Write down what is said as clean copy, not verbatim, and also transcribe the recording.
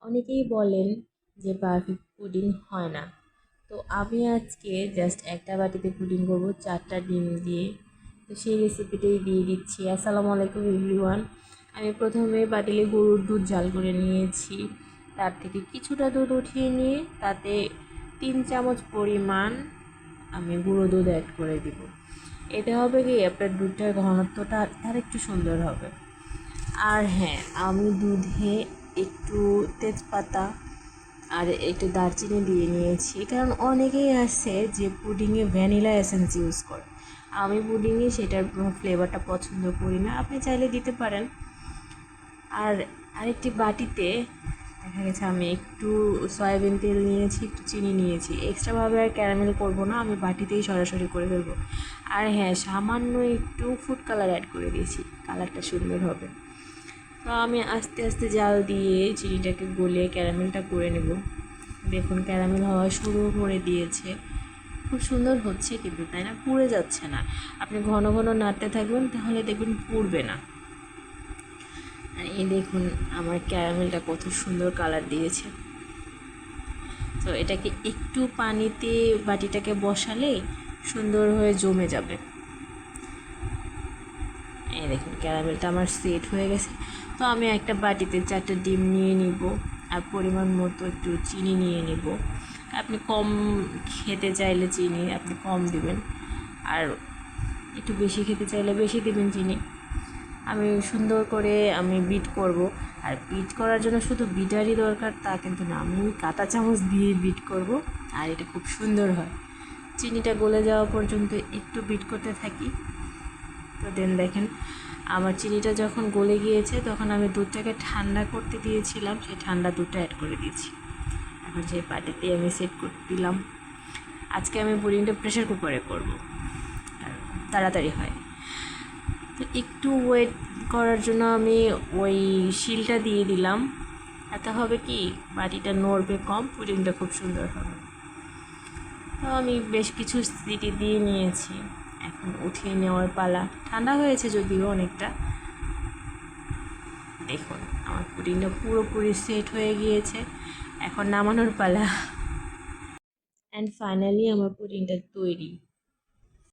অনেকেই বলেন যে পারফেক্ট পুডিং হয় না। তো আমি আজকে জাস্ট একটা বাটিতে পুডিং করব 4টা ডিম দিয়ে। তো সেই রেসিপিটাই দিয়ে দিচ্ছি। আসসালামু আলাইকুম এভরিওয়ান। আমি প্রথমে পাতিলে গরুর দুধ জাল করে নিয়েছি। তার থেকে কিছুটা দুধ উঠিয়ে নিয়ে তাতে 3 চামচ পরিমাণ আমি গুঁড়ো দুধ অ্যাড করে দিব। এতে হবে কি আপনার দুধটার ঘনত্বটা আর একটু সুন্দর হবে। আর হ্যাঁ, আমি দুধে একটু তেজপাতা আর একটু দারচিনি দিয়ে নিয়েছি, কারণ অনেকেই আছে যে পুডিংয়ে ভ্যানিলা এসেন্স ইউজ করে। আমি পুডিংয়ে সেটার ফ্লেভারটা পছন্দ করি না, আপনি চাইলে দিতে পারেন। আর আরেকটি বাটিতে দেখা গেছে আমি একটু সয়াবিন তেল নিয়েছি, একটু চিনি নিয়েছি। এক্সট্রাভাবে আর ক্যারামেল করবো না, আমি বাটিতেই সরাসরি করে ফেলবো। আর হ্যাঁ, সামান্য একটু ফুড কালার অ্যাড করে দিয়েছি, কালারটা সুন্দর হবে। তো আমি আস্তে আস্তে জাল দিয়ে চিনিটাকে গলিয়ে ক্যারামেলটা করে নেব। দেখুন ক্যারামেল হওয়া শুরু করে দিয়েছে, খুব সুন্দর হচ্ছে কিন্তু, তাই না? পুড়ে যাচ্ছে না। আপনি ঘন ঘন নাড়তে থাকবেন, তাহলে দেখবেন পুড়বে না। আর এই দেখুন আমার ক্যারামেলটা কত সুন্দর কালার দিয়েছে। তো এটাকে একটু পানিতে বাটিটাকে বসালে সুন্দর হয়ে জমে যাবে। এই দেখুন ক্যারামেলটা আমার সেট হয়ে গেছে। তো আমি একটা বাটিতে 4টা ডিম নিয়ে নিব, আর পরিমাণ মতো একটু চিনি নিয়ে নিব। আপনি কম খেতে চাইলে চিনি আপনি কম দিবেন, আর একটু বেশি খেতে চাইলে বেশি দিবেন চিনি। আমি সুন্দর করে বিট করব। আর বিট করার জন্য শুধু বিটারই দরকার তা কিন্তু না, আমি কাঁটা চামচ দিয়ে বিট করব, আর এটা খুব সুন্দর হয়। চিনিটা গলে যাওয়া পর্যন্ত একটু বিট করতে থাকি। তো দেন দেখেন আমার চিনিটা যখন গলে গিয়েছে, তখন আমি দুধটাকে ঠান্ডা করতে দিয়েছিলাম, সেই ঠান্ডা দুধটা অ্যাড করে দিয়েছি। এখন সেই বাটিতে আমি সেট করে দিলাম। আজকে আমি পুডিংটা প্রেশার কুকারে করব, তাড়াতাড়ি হয়। তো একটু ওয়েট করার জন্য আমি ওই শিলটা দিয়ে দিলাম। এতে হবে কি, বাটিটা নড়বে কম, পুডিংটা খুব সুন্দর হবে। তো আমি বেশ কিছু সিটি দিয়ে নিয়েছি, এখন উঠিয়ে নেওয়ার পালা। ঠান্ডা হয়েছে যদিও অনেকটা। দেখুন আমার পুডিংটা পুরোপুরি সেট হয়ে গিয়েছে, এখন নামানোর পালা। অ্যান্ড ফাইনালি আমার পুডিংটা তৈরি।